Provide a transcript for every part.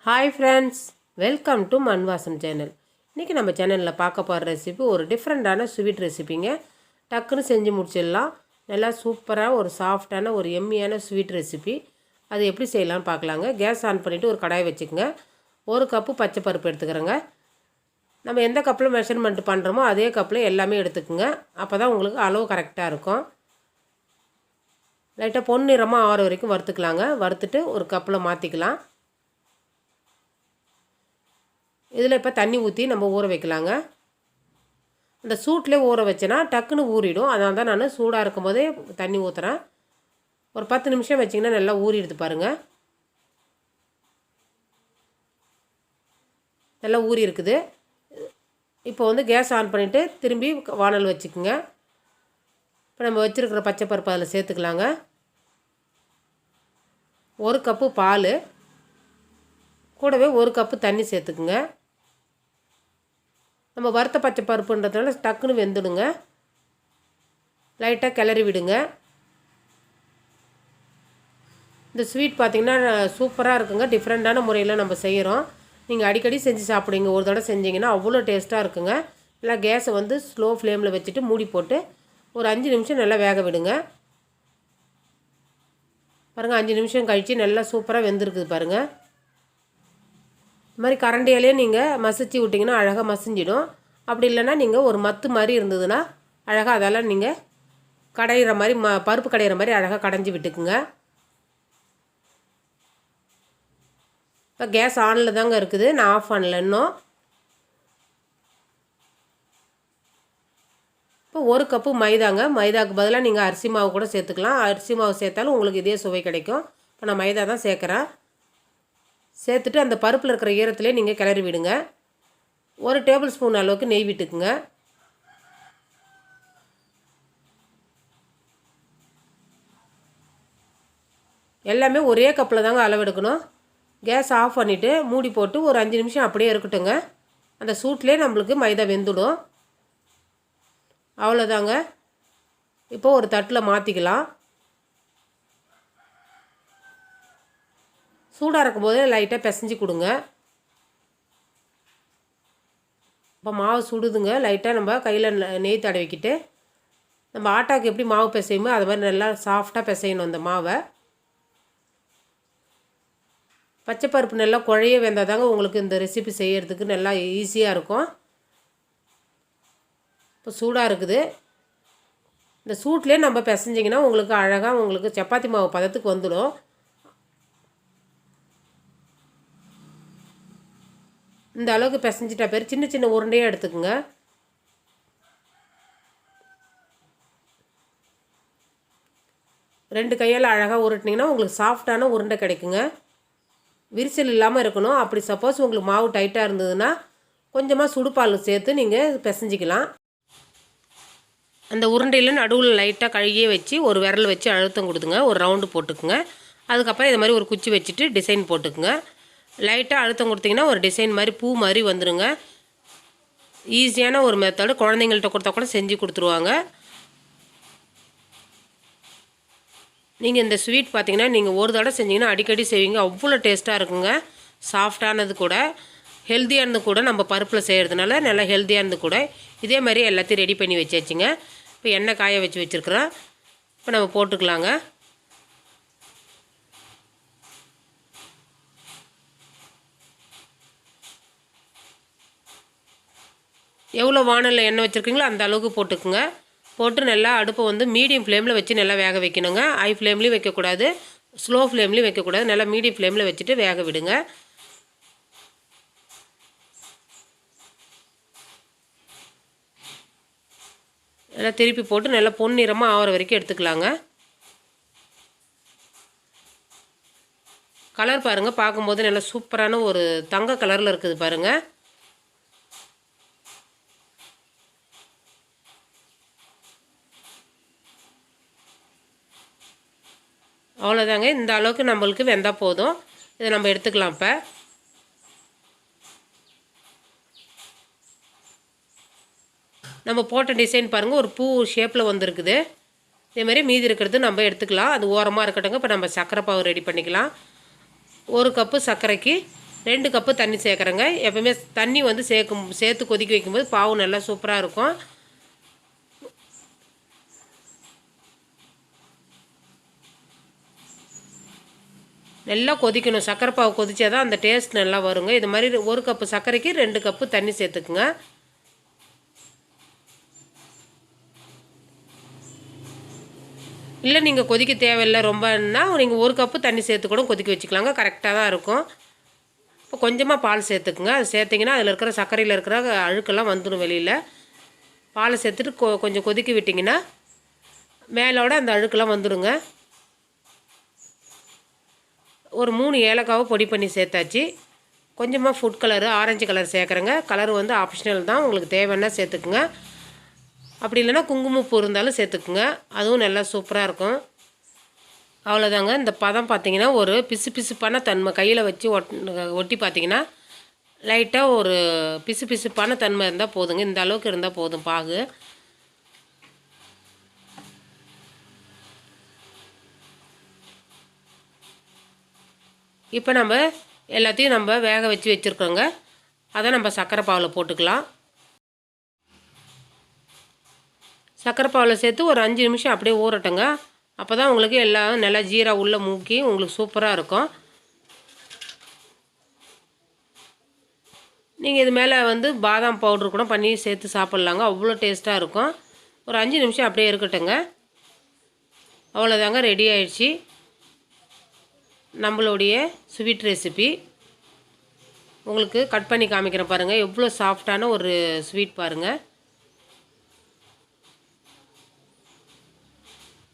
Hi friends, welcome to Mann vaasam channel. இன்னைக்கு நம்ம சேனல்ல பார்க்க போற ரெசிபி ஒரு டிஃபரண்டான ஸ்வீட் ரெசிபிங்க. டக்குன்னு செஞ்சு முடிச்சிடலாம். நல்லா சூப்பரா ஒரு சாஃப்ட்டான ஒரு எம்மியான ஸ்வீட் ரெசிபி. அது எப்படி செய்யலாம்னு பார்க்கலாங்க. கேஸ் ஆன் பண்ணிட்டு ஒரு கடாய் வச்சுக்கங்க. 1 கப் பச்சை பருப்பு எடுத்துக்கறங்க. நம்ம எந்த கப்ல மெஷர்மென்ட் பண்றோமோ அதே கப்ல எல்லாமே எடுத்துக்கங்க. அப்பதான் உங்களுக்கு அளவு கரெக்ட்டா இருக்கும். லைட்டா பொன்னிறமா ஆற வரைக்கும் வறுத்துக்கலாங்க. வறுத்துட்டு ஒரு கப்ல மாத்திக்கலாம். இதில் இப்போ தண்ணி ஊற்றி நம்ம ஊற வைக்கலாங்க. அந்த சூட்டிலே ஊற வச்சேன்னா டக்குன்னு ஊறிடும். அதனால தான் நான் சூடாக இருக்கும்போதே தண்ணி ஊற்றுறேன். ஒரு 10 நிமிஷம் வச்சிங்கன்னா நல்லா ஊறிடுது பாருங்கள். நல்லா ஊறி இருக்குது. இப்போ வந்து கேஸ் ஆன் பண்ணிவிட்டு திரும்பி வானல் வச்சுக்கோங்க. இப்போ நம்ம வச்சுருக்கிற பச்சை பருப்பு அதில் சேர்த்துக்கலாங்க. 1 கப்பு பால் கூடவே 1 கப்பு தண்ணி சேர்த்துக்குங்க. நம்ம வறுத்த பச்சை பருப்புன்றதுனால டக்குன்னு வெந்துடுங்க. லைட்டாக கிளறி விடுங்க. இந்த ஸ்வீட் பார்த்திங்கன்னா சூப்பராக இருக்குங்க. டிஃப்ரெண்ட்டான முறையில் நம்ம செய்கிறோம். நீங்கள் அடிக்கடி செஞ்சு சாப்பிடுங்க. ஒரு தடவை செஞ்சிங்கன்னா அவ்வளோ டேஸ்ட்டாக இருக்குங்க. நல்லா கேஸை வந்து ஸ்லோ ஃப்ளேமில் வச்சுட்டு மூடி போட்டு ஒரு 5 நிமிஷம் நல்லா வேக விடுங்க. பாருங்கள், 5 நிமிஷம் கழித்து நல்லா சூப்பராக வெந்திருக்குது பாருங்கள். இது மாதிரி கரண்டியாலே நீங்கள் மசிச்சு விட்டிங்கன்னா அழகாக மசிஞ்சிடும். அப்படி இல்லைன்னா நீங்கள் ஒரு மத்து மாதிரி இருந்ததுன்னா அழகாக அதெல்லாம் நீங்கள் கடையிற மாதிரி பருப்பு கடையிற மாதிரி அழகாக கடைஞ்சி விட்டுக்குங்க. இப்போ கேஸ் ஆனில் தாங்க இருக்குது. நான் ஆஃப் பண்ணல இன்னும். இப்போ 1 கப்பு மைதாங்க. மைதாவுக்கு பதிலாக நீங்கள் அரிசி மாவு கூட சேர்த்துக்கலாம். அரிசி மாவு சேர்த்தாலும் உங்களுக்கு இதே சுவை கிடைக்கும். இப்போ நான் மைதா தான் சேர்க்குறேன். சேர்த்துட்டு அந்த பருப்பில் இருக்கிற ஈரத்திலே நீங்கள் கிளறி விடுங்க. 1 டேபிள் ஸ்பூன் அளவுக்கு நெய் விட்டுக்குங்க. எல்லாமே ஒரே கப்பில் தாங்க அளவெடுக்கணும். கேஸ் ஆஃப் பண்ணிவிட்டு மூடி போட்டு ஒரு 5 நிமிஷம் அப்படியே இருக்கட்டுங்க. அந்த சூட்லேயே நம்மளுக்கு மைதா வெந்துடும். அவ்வளோதாங்க. இப்போ ஒரு தட்டில் மாற்றிக்கலாம். சூடாக இருக்கும்போது லைட்டாக பிசைஞ்சு கொடுங்க. இப்போ மாவு சுடுதுங்க. லைட்டாக நம்ம கையில் நெய் தடவிக்கிட்டு நம்ம ஆட்டாவுக்கு எப்படி மாவு பிசையுமோ அது மாதிரி நல்லா சாஃப்டாக பிசையணும் அந்த மாவை. பச்சை பருப்பு நல்லா குழைய வெந்தால் தாங்க உங்களுக்கு இந்த ரெசிபி செய்கிறதுக்கு நல்லா ஈஸியாக இருக்கும். இப்போ சூடாக இருக்குது. இந்த சூட்லேயே நம்ம பிசைஞ்சிங்கன்னா உங்களுக்கு அழகாக உங்களுக்கு சப்பாத்தி மாவு பதத்துக்கு வந்துடும். இந்த அளவுக்கு பிசைஞ்சிட்டா பேர் சின்ன சின்ன உருண்டையாக எடுத்துக்கோங்க. ரெண்டு கையால் அழகாக உருட்டினீங்கன்னா உங்களுக்கு சாஃப்டான உருண்டை கிடைக்குங்க. விரிசல் இல்லாமல் இருக்கணும். அப்படி சப்போஸ் உங்களுக்கு மாவு டைட்டாக இருந்ததுன்னா கொஞ்சமாக சுடுபால் சேர்த்து நீங்கள் பிசைஞ்சிக்கலாம். அந்த உருண்டையில் நடுவில் லைட்டாக கழுகியே வச்சு ஒரு விரல் வச்சு அழுத்தம் கொடுத்துங்க. ஒரு ரவுண்டு போட்டுக்குங்க. அதுக்கப்புறம் இது மாதிரி ஒரு குச்சி வச்சுட்டு டிசைன் போட்டுக்குங்க. லைட்டாக அழுத்தம் கொடுத்திங்கன்னா ஒரு டிசைன் மாதிரி பூ மாதிரி வந்துடுங்க. ஈஸியான ஒரு மெத்தடு. குழந்தைங்கள்ட்ட கொடுத்தா கூட செஞ்சு கொடுத்துருவாங்க. நீங்கள் இந்த ஸ்வீட் பார்த்திங்கன்னா நீங்கள் ஒரு தடவை செஞ்சிங்கன்னா அடிக்கடி செய்வீங்க. அவ்வளோ டேஸ்ட்டாக இருக்குங்க. சாஃப்டானது கூட ஹெல்த்தியானது கூட. நம்ம பருப்பில் செய்கிறதுனால நல்லா ஹெல்த்தியானது கூட. இதே மாதிரி எல்லாத்தையும் ரெடி பண்ணி வச்சாச்சுங்க. இப்போ எண்ணெய் காய வச்சு வச்சுருக்குறோம். இப்போ நம்ம போட்டுக்கலாங்க. எவ்வளோ வானலில் எண்ணெய் வச்சுருக்கீங்களோ அந்த அளவுக்கு போட்டுக்குங்க. போட்டு நல்லா அடுப்பை வந்து மீடியம் ஃப்ளேமில் வச்சு நல்லா வேக வைக்கணுங்க. ஹை ஃப்ளேம்லேயும் வைக்கக்கூடாது, ஸ்லோ ஃப்ளேம்லேயும் வைக்கக்கூடாது. நல்லா மீடியம் ஃப்ளேமில் வச்சுட்டு வேக விடுங்க. நல்லா திருப்பி போட்டு நல்லா பொன்னிறமாக ஆகிற வரைக்கும் எடுத்துக்கலாங்க. கலர் பாருங்கள், பார்க்கும்போது நல்லா சூப்பரான ஒரு தங்க கலரில் இருக்குது பாருங்கள். அவ்வளோதாங்க. இந்த அளவுக்கு நம்மளுக்கு வெந்தால் போதும். இதை நம்ம எடுத்துக்கலாம். இப்போ நம்ம போட்ட டிசைன் பாருங்கள், ஒரு பூ ஷேப்பில் வந்துருக்குது. இதேமாதிரி மீதி இருக்கிறது நம்ம எடுத்துக்கலாம். அது ஓரமாக இருக்கட்டுங்க. இப்போ நம்ம சர்க்கரை பாவு ரெடி பண்ணிக்கலாம். 1 கப்பு சர்க்கரைக்கு 2 கப்பு தண்ணி சேர்க்குறேங்க. எப்பவுமே தண்ணி வந்து சேர்த்து கொதிக்க வைக்கும்போது பாவு நல்லா சூப்பராக இருக்கும். நல்லா கொதிக்கணும். சர்க்கரை பாவு கொதிச்சா தான் அந்த டேஸ்ட் நல்லா வருங்க. இது மாதிரி 1 கப்பு சர்க்கரைக்கு 2 கப்பு தண்ணி சேர்த்துக்குங்க. இல்லை நீங்கள் கொதிக்க தேவையில்லை ரொம்பன்னா நீங்கள் 1 கப்பு தண்ணி சேர்த்து கூட கொதிக்க வச்சுக்கலாங்க. கரெக்டாக தான் இருக்கும். இப்போ கொஞ்சமாக பால் சேர்த்துக்குங்க. அது சேர்த்திங்கன்னா அதில் இருக்கிற சர்க்கரையில் இருக்கிற அழுக்கெல்லாம் வந்துடும் வெளியில். பாலை சேர்த்துட்டு கொஞ்சம் கொதிக்க விட்டிங்கன்னா மேலோட அந்த அழுக்கெல்லாம் வந்துடுங்க. ஒரு 3 ஏலக்காவை பொடி பண்ணி சேர்த்தாச்சு. கொஞ்சமாக ஃபுட் கலரு ஆரஞ்சு கலர் சேர்க்குறேங்க. கலர் வந்து ஆப்ஷனல் தான், உங்களுக்கு தேவைன்னா சேர்த்துக்குங்க. அப்படி இல்லைன்னா குங்குமப்பூ இருந்தாலும் சேர்த்துக்குங்க, அதுவும் நல்லா சூப்பராக இருக்கும். அவ்வளோதாங்க. இந்த பதம் பார்த்திங்கன்னா ஒரு பிசுப்பான தன்மை கையில் வச்சு ஒட்டி பார்த்திங்கன்னா லைட்டாக ஒரு பிசுப்பான தன்மை இருந்தால் போதுங்க. இந்த அளவுக்கு இருந்தால் போதும் பாகு. இப்போ நம்ம எல்லாத்தையும் நம்ம வேக வச்சு வச்சுருக்கோங்க. அதை நம்ம சர்க்கரை பாவில் போட்டுக்கலாம். சர்க்கரை பாவில் சேர்த்து ஒரு 5 நிமிஷம் அப்படியே ஊறட்டுங்க. அப்போ தான் உங்களுக்கு எல்லாம் நல்லா ஜீரா உள்ளே மூக்கி உங்களுக்கு சூப்பராக இருக்கும். நீங்கள் இது மேலே வந்து பாதாம் பவுட்ரு கூட பண்ணி சேர்த்து சாப்பிட்லாங்க, அவ்வளோ டேஸ்ட்டாக இருக்கும். ஒரு 5 நிமிஷம் அப்படியே இருக்கட்டுங்க. அவ்வளோதாங்க, ரெடி ஆயிடுச்சு நம்மளுடைய ஸ்வீட் ரெசிபி. உங்களுக்கு கட் பண்ணி காமிக்கிறேன் பாருங்கள், எவ்வளோ சாஃப்டான ஒரு ஸ்வீட் பாருங்கள்.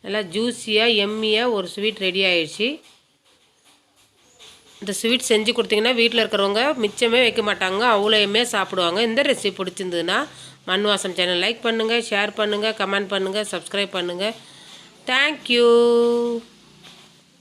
நல்லா ஜூஸியாக எம்மியாக ஒரு ஸ்வீட் ரெடி ஆயிடுச்சு. இந்த ஸ்வீட் செஞ்சு கொடுத்தீங்கன்னா வீட்டில் இருக்கிறவங்க மிச்சமே வைக்க மாட்டாங்க, அவ்வளோயுமே சாப்பிடுவாங்க. இந்த ரெசிபி பிடிச்சிருந்ததுன்னா மண் வாசம் சேனல் லைக் பண்ணுங்கள், ஷேர் பண்ணுங்கள், கமெண்ட் பண்ணுங்கள், சப்ஸ்கிரைப் பண்ணுங்கள். தேங்க்யூ.